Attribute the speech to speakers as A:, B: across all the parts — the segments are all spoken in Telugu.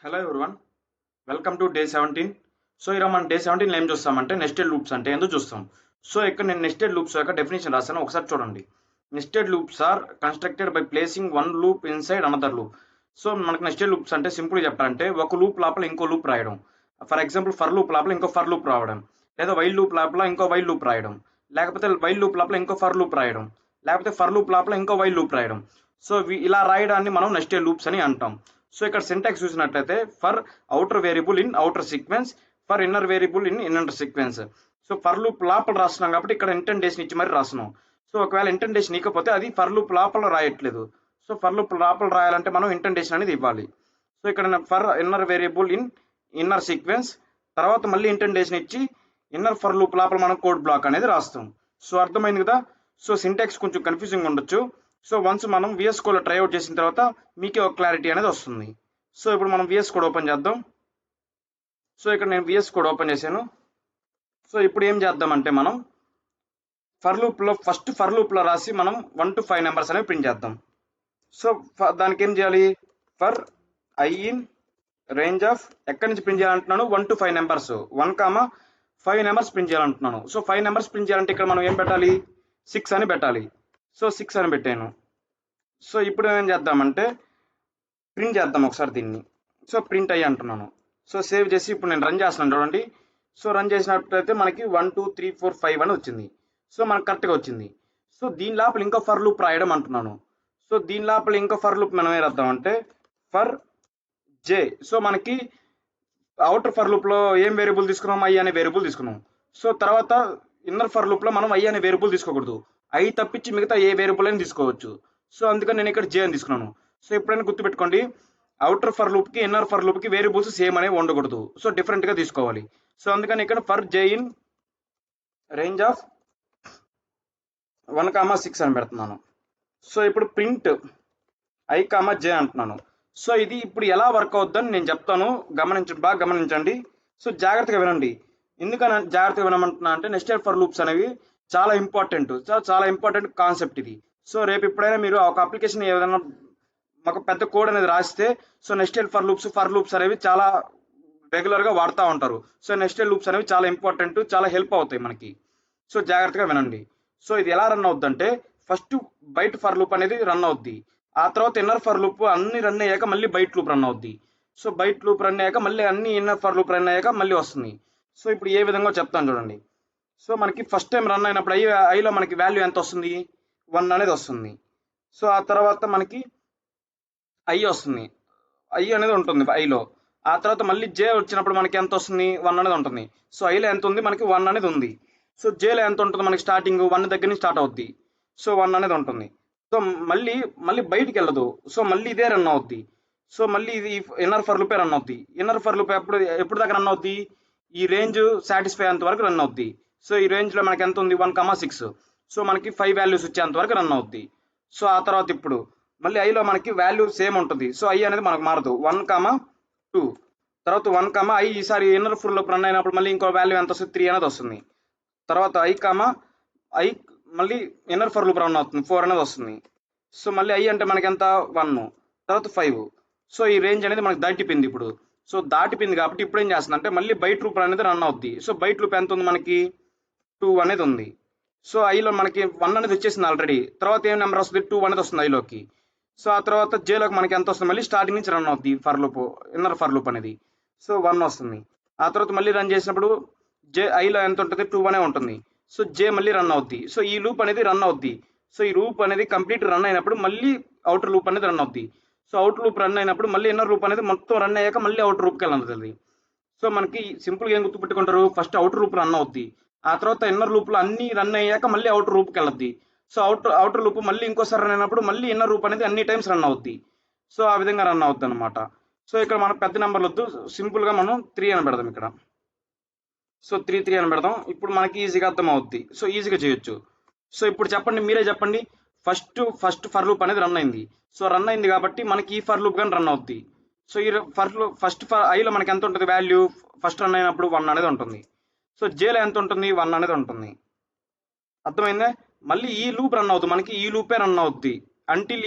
A: Hello everyone, welcome to day 17. So ఈరోజు మనం డే 17 ఏం చూస్తామంటే నెస్టెడ్ లూప్స్ అంటే ఏందో చూస్తాం. సో ఇక్కడ నేను నెస్టెడ్ లూప్స్ యొక్క డెఫినేషన్ రాశాను, ఒకసారి చూడండి. Nested loops are constructed by placing one loop inside another loop. So మనకు నెస్టెడ్ లూప్స్ అంటే సింపుల్ చెప్పాలంటే ఒక లూప్ లోపల ఇంకో లూప్ రాయడం. ఫర్ ఎగ్జాంపుల్ ఫర్ లూప్ లోపల ఇంకో ఫర్ లూప్ రావడం, లేదా వైల్ లూప్ లోపల ఇంకో వైల్ లూప్ రాయడం, లేకపోతే వైల్ లూప్ లోపల ఇంకో ఫర్ లూప్ రాయడం, లేకపోతే ఫర్ లూప్ లోపల ఇంకో వైల్ లూప్ రాయడం. సో ఇలా రాయడాన్ని మనం నెస్టెడ్ లూప్స్ అని అంటాం. సో ఇక్కడ సింటాక్స్ చూసినట్లయితే for outer variable in outer sequence, for inner variable in inner sequence. So for loop లోపల రాస్తున్నాం కాబట్టి ఇక్కడ ఇంటెండేషన్ ఇచ్చి మరి రాస్తున్నాం. సో ఒకవేళ ఇంటెండేషన్ ఇకపోతే అది ఫర్ లూప్ లోపల రాయట్లేదు. సో ఫర్ లూప్ లోపల రాయాలంటే మనం ఇంటెండేషన్ అనేది ఇవ్వాలి. సో ఇక్కడ for inner variable in inner sequence, తర్వాత మళ్ళీ ఇంటెండేషన్ ఇచ్చి ఇన్నర్ ఫర్ లూప్ లోపల మనం కోడ్ బ్లాక్ అనేది రాస్తాం. సో అర్థమైంది కదా. సో సింటాక్స్ కొంచెం కన్ఫ్యూజింగ్ ఉండొచ్చు. సో వన్స్ మనం విఎస్ కోడ్లో ట్రైఅవుట్ చేసిన తర్వాత మీకే ఒక క్లారిటీ అనేది వస్తుంది. సో ఇప్పుడు మనం విఎస్ కోడ్ ఓపెన్ చేద్దాం. సో ఇక్కడ నేను విఎస్ కోడ్ ఓపెన్ చేశాను. సో ఇప్పుడు ఏం చేద్దామంటే మనం ఫర్ లూప్లో రాసి మనం 1 to 5 నెంబర్స్ అనేవి ప్రింట్ చేద్దాం. సో దానికి ఏం చేయాలి, for i in range of ఎక్కడి నుంచి ప్రింట్ చేయాలంటున్నాను, 1 to 5 నెంబర్స్, 1, 5 నెంబర్స్ ప్రింట్ చేయాలంటున్నాను. సో 5 నెంబర్స్ ప్రింట్ చేయాలంటే ఇక్కడ మనం ఏం పెట్టాలి, 6 అని పెట్టాలి. సో 6 అని పెట్టాను. సో ఇప్పుడు ఏం చేద్దామంటే ప్రింట్ చేద్దాం ఒకసారి దీన్ని. సో ప్రింట్ అయ్యి అంటున్నాను. సో సేవ్ చేసి ఇప్పుడు నేను రన్ చేస్తున్నాను చూడండి. సో రన్ చేసినట్టయితే మనకి 1, 2, 3, 4, 5 అని వచ్చింది. సో మనకు కరెక్ట్గా వచ్చింది. సో దీని లోపల ఇంకో ఫర్ లూప్ రాయడం అంటున్నాను. సో దీని లోపల ఇంకో ఫర్ లూప్ మనం ఏం రాద్దామంటే ఫర్ జే. సో మనకి అవుటర్ ఫర్ లూప్లో ఏం వేరియబుల్ తీసుకున్నాం, ఐ అనే వేరియబుల్ తీసుకున్నాం. సో తర్వాత ఇన్నర్ ఫర్ లూప్లో మనం ఐ అనే వేరియబుల్ తీసుకోకూడదు, ఐ తప్పించి మిగతా ఏ వేరియబుల్ అయినా తీసుకోవచ్చు. సో అందుకని నేను ఇక్కడ జే అని తీసుకున్నాను. సో ఎప్పుడైనా గుర్తుపెట్టుకోండి, అవుటర్ ఫర్ లూప్కి ఇన్నర్ ఫర్ లూప్కి వేరియబుల్స్ సేమ్ అనేవి ఉండకూడదు. సో డిఫరెంట్గా తీసుకోవాలి. సో అందుకని ఇక్కడ for j in range of 1, 6 అని పెడుతున్నాను. సో ఇప్పుడు ప్రింట్ ఐ, జే అంటున్నాను. సో ఇది ఇప్పుడు ఎలా వర్క్ అవుద్దని నేను చెప్తాను, బాగా గమనించండి. సో జాగ్రత్తగా వినండి. ఎందుకని జాగ్రత్తగా వినమంటున్నా అంటే నెస్టెడ్ ఫర్ లూప్స్ అనేవి చాలా ఇంపార్టెంట్ కాన్సెప్ట్ ఇది. సో రేపు ఎప్పుడైనా మీరు ఒక అప్లికేషన్ ఏదైనా ఒక పెద్ద కోడ్ అనేది రాస్తే, సో నెస్టెడ్ ఫర్ లూప్స్ అనేవి చాలా రెగ్యులర్గా వాడుతూ ఉంటారు. సో నెస్టెడ్ లూప్స్ అనేవి చాలా ఇంపార్టెంట్, చాలా హెల్ప్ అవుతాయి మనకి. సో జాగ్రత్తగా వినండి. సో ఇది ఎలా రన్ అవుద్దంటే ఫస్ట్ బయట ఫర్ లూప్ అనేది రన్ అవుద్ది, ఆ తర్వాత ఇన్నర్ ఫర్ లూప్ అన్ని రన్ అయ్యాక మళ్ళీ బయట లూప్ రన్ అవుద్ది. సో బయట లూప్ రన్ అయ్యాక మళ్ళీ అన్ని ఇన్నర్ ఫర్ లూప్ రన్ అయ్యాక మళ్ళీ వస్తుంది. సో ఇప్పుడు ఏ విధంగా చెప్తాను చూడండి. సో మనకి ఫస్ట్ టైం రన్ అయినప్పుడు ఐలో మనకి వాల్యూ ఎంత వస్తుంది, 1 అనేది వస్తుంది. సో ఆ తర్వాత మనకి ఐ వస్తుంది, ఐ అనేది ఉంటుంది ఐలో. ఆ తర్వాత మళ్ళీ జే వచ్చినప్పుడు మనకి ఎంత వస్తుంది, 1 అనేది ఉంటుంది. సో ఐలో ఎంత ఉంది, మనకి 1 అనేది ఉంది. సో జేలో ఎంత ఉంటుంది, మనకి స్టార్టింగ్ 1 దగ్గర నుంచి స్టార్ట్ అవుద్ది. సో 1 అనేది ఉంటుంది. సో మళ్ళీ బయటికి వెళ్ళదు. సో మళ్ళీ ఇదే రన్ అవుద్ది. సో మళ్ళీ ఇది ఇన్నర్ ఫర్ లూపే రన్ అవుద్ది. ఇన్నర్ ఫర్ లూప్ ఎప్పుడు దాకా రన్ అవుద్ది, ఈ రేంజ్ సాటిస్ఫై అంత వరకు రన్ అవుద్ది. సో ఈ రేంజ్లో మనకి ఎంత ఉంది, 1, 6. సో మనకి 5 వాల్యూస్ వచ్చేంత వరకు రన్ అవుద్ది. సో ఆ తర్వాత ఇప్పుడు మళ్ళీ ఐలో మనకి వాల్యూ సేమ్ ఉంటుంది. సో ఐ అనేది మనకు మారదు, 1, 2. తర్వాత 1, ఐ ఈసారి ఇన్నర్ ఫర్ లూప్ రన్ అయినప్పుడు మళ్ళీ ఇంకో వాల్యూ ఎంత వస్తుంది, 3 అనేది వస్తుంది. తర్వాత ఐ మళ్ళీ ఇన్నర్ ఫర్ లూప్ రన్ అవుతుంది, 4 అనేది వస్తుంది. సో మళ్ళీ ఐ అంటే మనకి ఎంత, 1, తర్వాత 5. సో ఈ రేంజ్ అనేది మనకి దాటిపోయింది ఇప్పుడు. సో దాటిపోయింది కాబట్టి ఇప్పుడు ఏం చేస్తుంది అంటే మళ్ళీ బయట లూప్ అనేది రన్ అవుద్ది. సో బయట లూప్ ఎంత ఉంది, మనకి 2 అనేది ఉంది. సో ఐలో మనకి 1 అనేది వచ్చేసింది ఆల్రెడీ. తర్వాత ఏం నెంబర్ వస్తుంది, 2 అనేది వస్తుంది ఐలోకి. సో ఆ తర్వాత జేలోకి మనకి ఎంత వస్తుంది, మళ్ళీ స్టార్టింగ్ నుంచి రన్ అవుద్ది for loop, inner for loop అనేది. సో 1 వస్తుంది. ఆ తర్వాత మళ్ళీ రన్ చేసినప్పుడు ఐలో ఎంత ఉంటుంది, 2 అనే ఉంటుంది. సో జే మళ్ళీ రన్ అవుద్ది. సో ఈ లూప్ అనేది రన్ అవుద్ది. సో ఈ లూప్ అనేది కంప్లీట్ రన్ అయినప్పుడు మళ్ళీ అవుటర్ లూప్ అనేది రన్ అవుద్ది. సో అవుటర్ లూప్ రన్ అయినప్పుడు మళ్ళీ ఇన్నర్ లూప్ అనేది మొత్తం రన్ అయ్యాక మళ్ళీ అవుటర్ లూప్కి వెళ్ళదు. సో మనకి సింపుల్గా ఏం గుర్తుపెట్టుకుంటారు, ఫస్ట్ అవుటర్ లూప్ రన్ అవుద్ది, ఆ తర్వాత ఇన్నర్ లూప్లో అన్ని రన్ అయ్యాక మళ్ళీ అవుటర్ లూప్కి వెళ్ళద్ది. సో అవుటర్ లూప్ మళ్ళీ ఇంకోసారి రన్ అయినప్పుడు మళ్ళీ ఇన్నర్ లూప్ అనేది అన్ని టైమ్స్ రన్ అవుద్ది. సో ఆ విధంగా రన్ అవుద్ది అనమాట. సో ఇక్కడ మనం పెద్ద నెంబర్లు వద్దు, సింపుల్గా మనం 3 అని పెడదాం ఇక్కడ. సో 3 అని పెడదాం. ఇప్పుడు మనకి ఈజీగా అర్థం అవుద్ది. సో ఈజీగా చేయొచ్చు. సో ఇప్పుడు చెప్పండి, మీరే చెప్పండి. ఫస్ట్ ఫర్ లూప్ అనేది రన్ అయింది. సో రన్ అయింది కాబట్టి మనకి ఈ ఫర్ లూప్ కానీ రన్ అవుద్ది. సో ఈ ఫస్ట్ ఐలో మనకి ఎంత ఉంటుంది వాల్యూ, ఫస్ట్ రన్ అయినప్పుడు 1 అనేది ఉంటుంది. సో జేలో ఎంత ఉంటుంది, 1 అనేది ఉంటుంది. అర్థమైందే. మళ్ళీ ఈ లూప్ రన్ అవుతుంది, మనకి ఈ లూపే రన్ అవుద్ది అంటిల్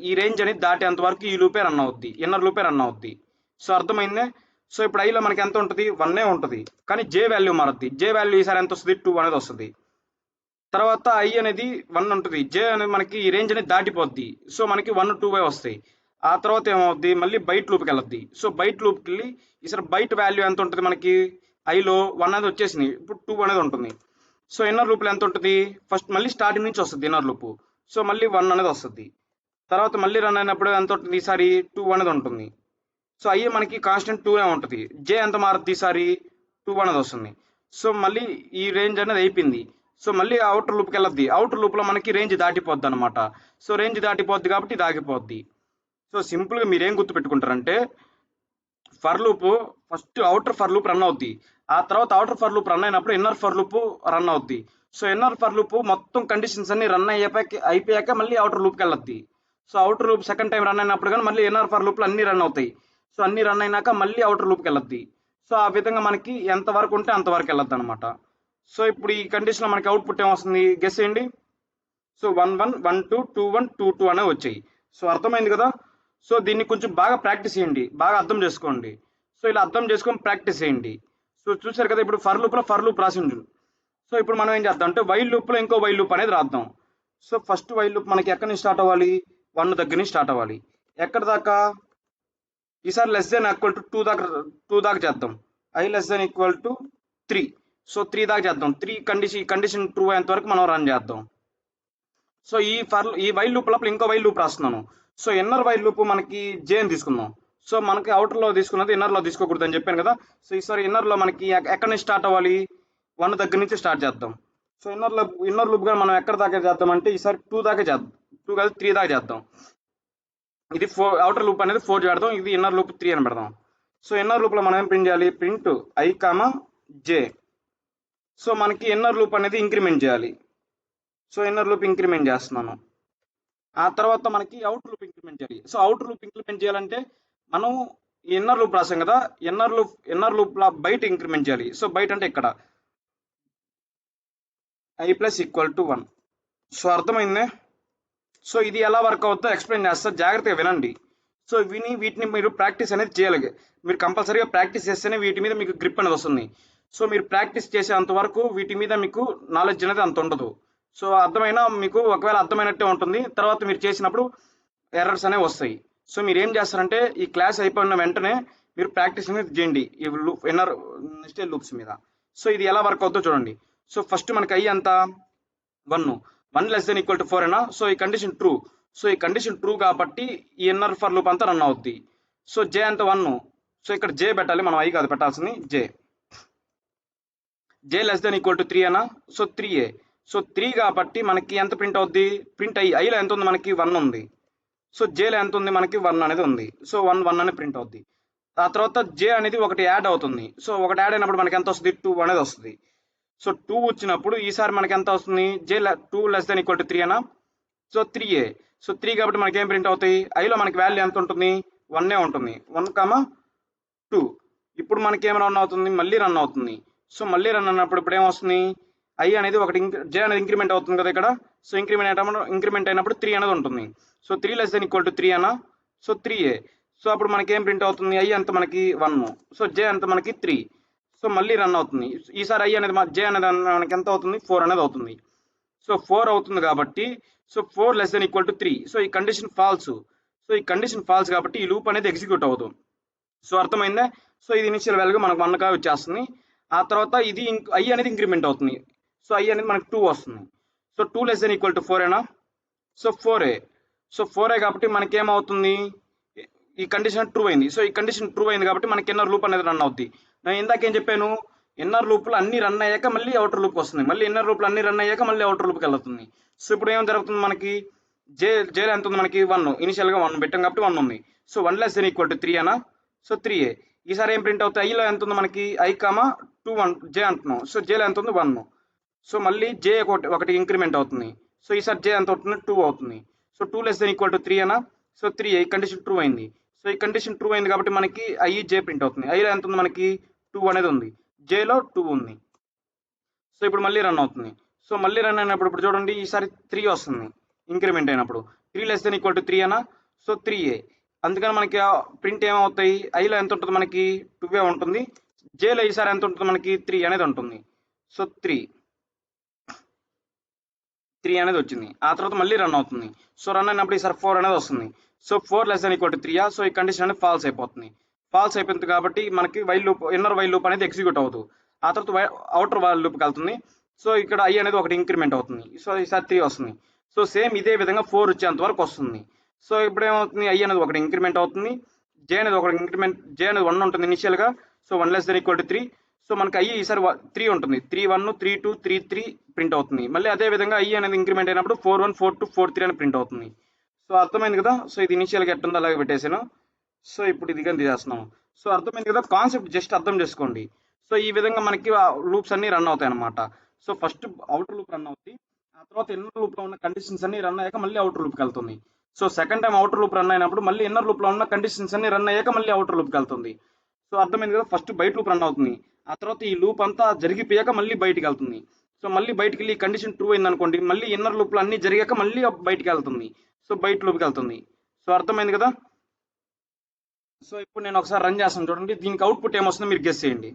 A: ఈ రేంజ్ అనేది దాటేంత వరకు ఈ లూపే రన్ అవుద్ది, ఇన్నర్ లూపే రన్ అవుద్ది. సో అర్థమైందే. సో ఇప్పుడు ఐలో మనకి ఎంత ఉంటుంది, 1 ఉంటుంది. కానీ జే వాల్యూ మారుద్ది. జే వాల్యూ ఈసారి ఎంత వస్తుంది, 2 అనేది వస్తుంది. తర్వాత ఐ అనేది 1 ఉంటుంది. జే అనేది మనకి ఈ రేంజ్ అనేది దాటిపోద్ది. సో మనకి 1 2 వస్తాయి. ఆ తర్వాత ఏమవుద్ది, మళ్ళీ బయట లూప్కి వెళ్ళద్ది. సో బయట లూప్కి వెళ్ళి ఈసారి బయట వాల్యూ ఎంత ఉంటుంది మనకి, ఐలో 1 అనేది వచ్చేసింది, ఇప్పుడు 2 అనేది ఉంటుంది. సో ఇన్నర్ లూప్లో ఎంత ఉంటుంది, ఫస్ట్ మళ్ళీ స్టార్టింగ్ నుంచి వస్తుంది ఇన్నర్ లూప్. సో మళ్ళీ 1 అనేది వస్తుంది. తర్వాత మళ్ళీ రన్ అయినప్పుడు ఎంత ఉంటుంది, ఈసారి 2 అనేది ఉంటుంది. సో ఐ మనకి కాన్స్టెంట్ 2 ఉంటుంది. జే ఎంత మారుద్ది, ఈసారి 2 అనేది వస్తుంది. సో మళ్ళీ ఈ రేంజ్ అనేది అయిపోయింది. సో మళ్ళీ అవుటర్ లూప్కి వెళ్ళద్ది. అవుటర్ లూప్లో మనకి రేంజ్ దాటిపోద్ది అనమాట. సో రేంజ్ దాటిపోద్ది కాబట్టి ఇది ఆగిపోద్ది. సో సింపుల్గా మీరు ఏం గుర్తుపెట్టుకుంటారంటే, for loop first outer for loop run అవుద్ది. ఆ తర్వాత అవుటర్ ఫర్ లూప్ రన్ అయినప్పుడు ఇన్నర్ ఫర్ లూప్ రన్ అవుద్ది. సో ఇన్నర్ ఫర్ లూప్ మొత్తం కండిషన్స్ అన్ని రన్ అయిపోయాక మళ్ళీ అవుటర్ లూప్కి వెళ్ళద్ది. So outer loop second time run అయినప్పుడు కానీ మళ్ళీ ఇన్నర్ ఫర్ లూప్లు అన్ని రన్ అవుతాయి. సో అన్ని రన్ అయినాక మళ్ళీ అవుటర్ లూప్కి వెళ్ళద్ది. సో ఆ విధంగా మనకి ఎంత వరకు ఉంటే అంతవరకు వెళ్ళద్ది అనమాట. సో ఇప్పుడు ఈ కండిషన్లో మనకి అవుట్పుట్ ఏమొస్తుంది, గెస్ చేయండి. సో 1 1 1 2 2 1 2 2 అనేవి వచ్చాయి. సో అర్థమైంది కదా. సో దీన్ని కొంచెం బాగా ప్రాక్టీస్ చేయండి, బాగా అర్థం చేసుకోండి. సో ఇలా అర్థం చేసుకొని ప్రాక్టీస్ చేయండి. సో చూసారు కదా, ఇప్పుడు ఫర్ లూప్ రాసి ఉంది. సో ఇప్పుడు మనం ఏం చేద్దాం అంటే వైల్ లూప్లో ఇంకో వైల్ లూప్ అనేది రాద్దాం. సో ఫస్ట్ వైల్ లూప్ మనకి ఎక్కడి నుంచి స్టార్ట్ అవ్వాలి, 1 దగ్గర నుంచి స్టార్ట్ అవ్వాలి. ఎక్కడ దాకా, ఈసారి లెస్ దెన్ ఈక్వల్ టు 2 దాకా చేద్దాం. I less than equal to 3. So 3 దాకా చేద్దాం. 3 కండిషన్ ట్రూ అయ్యేంత వరకు మనం రన్ చేద్దాం. సో ఈ వైల్ లూప్ లోపల ఇంకో వైల్ లూప్ రాస్తున్నాను. సో ఇన్నర్ వైల్ లూప్ మనకి జే అని తీసుకుందాం. సో మనకి అవుటర్ లో తీసుకున్నది ఇన్నర్ లో తీసుకోకూడదు అని చెప్పాను కదా. సో ఈసారి ఇన్నర్ లో మనకి ఎక్కడి నుంచి స్టార్ట్ అవ్వాలి, 1 దగ్గర నుంచి స్టార్ట్ చేద్దాం. సో ఇన్నర్ లూప్ గా మనం ఎక్కడ దాకా చేద్దాం అంటే ఈసారి 2 దాకా చేద్దాం. 2 కాదు 3 దాకా చేద్దాం. ఇది అవుటర్ లూప్ అనేది 4 చేద్దాం, ఇది ఇన్నర్ లూప్ 3 అని పెడదాం. సో ఇన్నర్ లూప్ లో మనం ఏం ప్రింట్ చేయాలి, print i comma j. So మనకి ఇన్నర్ లూప్ అనేది ఇంక్రిమెంట్ చేయాలి. సో ఇన్నర్ లూప్ ఇంక్రిమెంట్ చేస్తున్నాను. ఆ తర్వాత మనకి అవుటర్ లూప్ ఇంక్రిమెంట్ చేయాలి. సో అవుటర్ లూప్ ఇంక్రిమెంట్ చేయాలంటే మనం ఇన్నర్ లూప్ రాసాం కదా, ఇన్నర్ లూప్ బయట ఇంక్రిమెంట్ చేయాలి. సో బయట అంటే ఇక్కడ i plus equal to 1. So అర్థమైందే. సో ఇది ఎలా వర్క్ అవుతుందో ఎక్స్ప్లెయిన్ చేస్తా, జాగ్రత్తగా వినండి. సో వీటిని మీరు ప్రాక్టీస్ అనేది చేయాలి. మీరు కంపల్సరీగా ప్రాక్టీస్ చేస్తేనే వీటి మీద మీకు గ్రిప్ అనేది వస్తుంది. సో మీరు ప్రాక్టీస్ చేసేంత వరకు వీటి మీద మీకు నాలెడ్జ్ అనేది అంత ఉండదు. సో అర్థమైనా మీకు ఒకవేళ అర్థమైనట్టే ఉంటుంది, తర్వాత మీరు చేసినప్పుడు ఎర్రర్స్ అనేవి వస్తాయి. సో మీరు ఏం చేస్తారంటే ఈ క్లాస్ అయిపోయిన వెంటనే మీరు ప్రాక్టీస్ అనేది చేయండి ఈ ఇన్నర్ స్టేజ్ లూప్స్ మీద. సో ఇది ఎలా వర్క్ అవుతుందో చూడండి. సో ఫస్ట్ మనకి ఐ ఎంత, 1 లెస్ దెన్ ఈక్వల్ టు 4 అయినా. సో ఈ కండిషన్ ట్రూ. సో ఈ కండిషన్ ట్రూ కాబట్టి ఈ ఇన్నర్ ఫర్ లూప్ అంతా రన్ అవుద్ది. సో జే అంత 1. సో ఇక్కడ జే పెట్టాలి, మనం ఐ కాదు పెట్టాల్సింది, జే. జే లెస్ దెన్ ఈక్వల్ టు 3 అనా. So 3a. సో 3 కాబట్టి మనకి ఎంత ప్రింట్ అవుద్ది, ప్రింట్ ఐలో ఎంత ఉంది మనకి, 1 ఉంది. సో జేలో ఎంత ఉంది మనకి, 1 అనేది ఉంది. సో 1 అనేది ప్రింట్ అవుద్ది. ఆ తర్వాత జే అనేది ఒకటి యాడ్ అవుతుంది. సో ఒకటి యాడ్ అయినప్పుడు మనకి ఎంత వస్తుంది, 2 అనేది వస్తుంది. సో 2 వచ్చినప్పుడు ఈసారి మనకి ఎంత వస్తుంది, 2 లెస్ దెన్ ఈక్వల్ టు 3 అనా. So 3a. సో 3 కాబట్టి మనకి ఏం ప్రింట్ అవుతాయి, ఐలో మనకి వాల్యూ ఎంత ఉంటుంది, 1 ఉంటుంది. 1 2. ఇప్పుడు మనకి ఏం రన్ అవుతుంది, మళ్ళీ రన్ అవుతుంది. సో మళ్ళీ రన్ అన్నప్పుడు ఇప్పుడు ఏమొస్తుంది, ఐ అనేది ఒకటి జే అనేది ఇంక్రిమెంట్ అవుతుంది కదా ఇక్కడ. సో ఇంక్రిమెంట్ అయినప్పుడు 3 అనేది ఉంటుంది. So 3 less than equal to 3 అనా. So 3a. సో అప్పుడు మనకి ఏం ప్రింట్ అవుతుంది, ఐ అంత మనకి 1. సో జే అంత మనకి 3. సో మళ్ళీ రన్ అవుతుంది. ఈసారి ఐ అనేది జే అనేది మనకి ఎంత అవుతుంది, 4 అనేది అవుతుంది. సో 4 అవుతుంది కాబట్టి so 4 less than equal to 3. So ఈ కండిషన్ ఫాల్స్. సో ఈ కండిషన్ ఫాల్స్ కాబట్టి ఈ లూప్ అనేది ఎగ్జిక్యూట్ అవ్వదు. సో అర్థమైందా. సో ఇది ఇనిషియల్ వాల్యూగా మనకు 1గా వచ్చేస్తుంది. ఆ తర్వాత ఇది ఐ అనేది ఇంక్రిమెంట్ అవుతుంది. సో ఐ అనేది మనకి 2 వస్తుంది. So 2 less than equal to 4 అయినా. So 4a. సో 4a కాబట్టి మనకి ఏమవుతుంది, ఈ కండిషన్ ట్రూ అయింది. సో ఈ కండిషన్ ట్రూ అయింది కాబట్టి మనకి ఇన్నర్ లూప్ అనేది రన్ అవుద్ది. నేను ఇందాకేం చెప్పాను, ఇన్నర్ లూప్లు అన్ని రన్ అయ్యాక మళ్ళీ అవుటర్ లూప్ వస్తుంది, మళ్ళీ ఇన్నర్ లూప్లు అన్ని రన్ అయ్యాక మళ్ళీ అవుటర్ లూప్కి వెళ్తుంది. సో ఇప్పుడు ఏం జరుగుతుంది మనకి, జేలో ఎంత ఉంది మనకి, 1. ఇనిషియల్గా 1 పెట్టాం కాబట్టి 1 ఉంది. So 1 less than equal to 3 అనా. So 3a. ఈసారి ఏం ప్రింట్ అవుతుంది, ఐలో ఎంత ఉంది మనకి, ఐ కామా 2 1 జే అంటున్నాం. సో జేలో ఎంత ఉంది, 1. సో మళ్ళీ జే ఒకటి ఇంక్రిమెంట్ అవుతుంది. సో ఈసారి జే ఎంత అవుతుంది, 2 అవుతుంది. So 2 less than equal to 3 అనా. So 3a. ఈ కండిషన్ ట్రూ అయింది. సో ఈ కండిషన్ ట్రూ అయింది కాబట్టి మనకి ఐ జే ప్రింట్ అవుతుంది. ఐలో ఎంత ఉంది మనకి, 2 అనేది ఉంది. జేలో 2 ఉంది. సో ఇప్పుడు మళ్ళీ రన్ అవుతుంది. సో మళ్ళీ రన్ అయినప్పుడు ఇప్పుడు చూడండి ఈసారి 3 వస్తుంది ఇంక్రిమెంట్ అయినప్పుడు. 3 లెస్ దెన్ ఈక్వల్ టు 3 అనా. So 3a. అందుకని మనకి ప్రింట్ ఏమవుతాయి, ఐలో ఎంత ఉంటుంది మనకి 2 ఉంటుంది, జేలో ఈసారి ఎంత ఉంటుంది మనకి 3 అనేది ఉంటుంది. సో 3 అనేది వచ్చింది. ఆ తర్వాత మళ్ళీ రన్ అవుతుంది. సో రన్ అయినప్పుడు ఈసారి 4 అనేది వస్తుంది. So 4 less than equal to 3, so ఈ కండిషన్ అనేది ఫాల్స్ అయిపోతుంది. ఫాల్స్ అయిపోయింది కాబట్టి మనకి while loop, inner while loop అనేది ఎగ్జిక్యూట్ అవ్వదు. ఆ తర్వాత అవుటర్ వైల్ లూప్కి వెళ్తుంది. సో ఇక్కడ ఐ అనేది ఒకటి ఇంక్రిమెంట్ అవుతుంది. సో ఈసారి 3 వస్తుంది. సో సేమ్ ఇదే విధంగా 4 వచ్చేంత వరకు వస్తుంది. సో ఇప్పుడు ఏమవుతుంది, ఐ అనేది ఒకటి ఇంక్రిమెంట్ అవుతుంది, జే అనేది ఒకటి ఇంక్రిమెంట్, జే అనేది 1 ఉంటుంది ఇనిషియల్గా. So 1 less than equal to 3. So మనకి ఐ ఈసారి 3 ఉంటుంది, 3 1 3 2 3 3 ప్రింట్ అవుతుంది. మళ్ళీ అదే విధంగా ఐ అనేది ఇంక్రిమెంట్ అయినప్పుడు 4 1 4 2 4 3 అని ప్రింట్ అవుతుంది. సో అర్థమైంది కదా. సో ఇది ఇనిషియల్గా ఎట్టుందో అలాగే పెట్టేశాను. సో ఇప్పుడు ఇది కానీ తీసేస్తున్నాము. సో అర్థమైంది కదా, కాన్సెప్ట్ జస్ట్ అర్థం చేసుకోండి. సో ఈ విధంగా మనకి లూప్స్ అన్ని రన్ అవుతాయి అనమాట. So first outer loop run అవుతుంది, ఆ తర్వాత ఇన్నర్ లూప్లో ఉన్న కండిషన్స్ అన్ని రన్ అయ్యాక మళ్ళీ అవుటర్ లూప్కి వెళ్తుంది. So second time outer loop run అయినప్పుడు మళ్ళీ ఇన్నర్ లూప్లో ఉన్న కండిషన్స్ అన్ని రన్ అయ్యాక మళ్ళీ అవుటర్ లూప్కి వెళ్తుంది. సో అర్థమైంది కదా, ఫస్ట్ బయట లూప్ రన్ అవుతుంది, ఆ తర్వాత ఈ లూప్ అంతా జరిగిపోయాక మళ్ళీ బయటికి వెళ్తుంది. సో మళ్ళీ బయటికి వెళ్ళి కండిషన్ ట్రూ అయింది అనుకోండి, మళ్ళీ ఇన్నర్ లూప్లో అన్ని జరిగాక మళ్ళీ బయటికి వెళ్తుంది. సో బయట లూప్కి వెళ్తుంది. సో అర్థమైంది కదా. సో ఇప్పుడు నేను ఒకసారి రన్ చేస్తాను చూడండి, దీనికి అవుట్పుట్ ఏమొస్తుందో మీరు గెస్ చేయండి.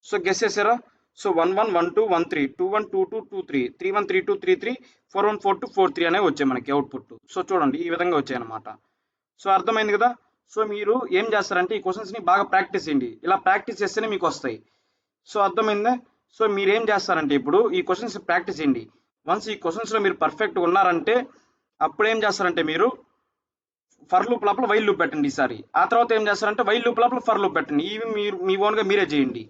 A: సో గెస్ చేసారా. సో 1 1 1 2 1 3 2 1 2 2 2 3 3 1 3 2 3 3 4 1 4 2 4 3 అనేవి వచ్చాయి మనకి అవుట్పుట్. సో చూడండి ఈ విధంగా వచ్చాయి అనమాట. సో అర్థమైంది కదా. సో మీరు ఏం చేస్తారంటే ఈ క్వశ్చన్స్ని బాగా ప్రాక్టీస్ చేయండి, ఇలా ప్రాక్టీస్ చేస్తేనే మీకు వస్తాయి. సో అర్థమైందా. సో మీరు ఏం చేస్తారంటే ఇప్పుడు ఈ క్వశ్చన్స్ ప్రాక్టీస్ చేయండి. వన్స్ ఈ క్వశ్చన్స్లో మీరు పర్ఫెక్ట్గా ఉన్నారంటే అప్పుడు ఏం చేస్తారంటే మీరు ఫర్ లూప్ లోపల వైల్ లూప్ పెట్టండి ఈసారి. ఆ తర్వాత ఏం చేస్తారంటే వైల్ లూప్ లోపల ఫర్ లూప్ పెట్టండి. ఇవి మీరు మీ ఓన్గా మీరే చేయండి.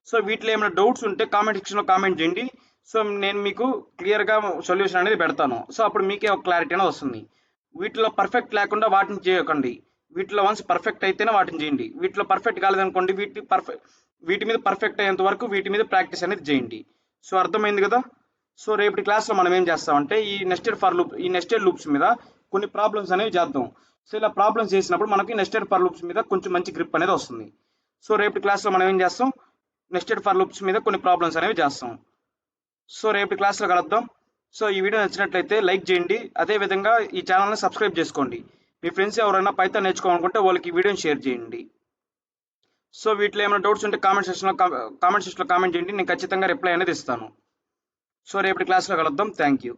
A: సో వీటిలో ఏమైనా డౌట్స్ ఉంటే కామెంట్ సెక్షన్లో కామెంట్ చేయండి. సో నేను మీకు క్లియర్గా సొల్యూషన్ అనేది పెడతాను. సో అప్పుడు మీకే ఒక క్లారిటీ అనేది వస్తుంది. వీటిలో పర్ఫెక్ట్ లేకుండా వాటిని చేయకండి. వీటిలో వన్స్ పర్ఫెక్ట్ అయితేనే వాటిని చేయండి. వీటిలో పర్ఫెక్ట్ కాలేదనుకోండి, వీటి మీద పర్ఫెక్ట్ అయ్యేంత వరకు వీటి మీద ప్రాక్టీస్ అనేది చేయండి. సో అర్థమైంది కదా. సో రేపటి క్లాస్లో మనం ఏం చేస్తామంటే ఈ నెస్టెడ్ లూప్స్ మీద కొన్ని ప్రాబ్లమ్స్ అనేవి చేద్దాం. సో ఇలా ప్రాబ్లమ్స్ చేసినప్పుడు మనకి నెస్టెడ్ ఫర్ లూప్స్ మీద కొంచెం మంచి గ్రిప్ అనేది వస్తుంది. సో రేపటి క్లాస్లో మనం ఏం చేస్తాం, నెస్టెడ్ ఫర్ లూప్స్ మీద కొన్ని ప్రాబ్లమ్స్ అనేవి చేస్తాం. సో రేపటి క్లాస్లో కలుద్దాం. సో ఈ వీడియో నచ్చినట్లయితే లైక్ చేయండి, అదేవిధంగా ఈ ఛానల్ని సబ్స్క్రైబ్ చేసుకోండి. మీ ఫ్రెండ్స్ ఎవరైనా పైథాన్ నేర్చుకోవాలనుకుంటే వాళ్ళకి ఈ వీడియోని షేర్ చేయండి. సో వీటిలో ఏమైనా డౌట్స్ ఉంటే కామెంట్ సెక్షన్లో కామెంట్ చేయండి, నేను ఖచ్చితంగా రిప్లై అనేది ఇస్తాను. సో రేపటి క్లాస్లో కలుద్దాం. Thank you.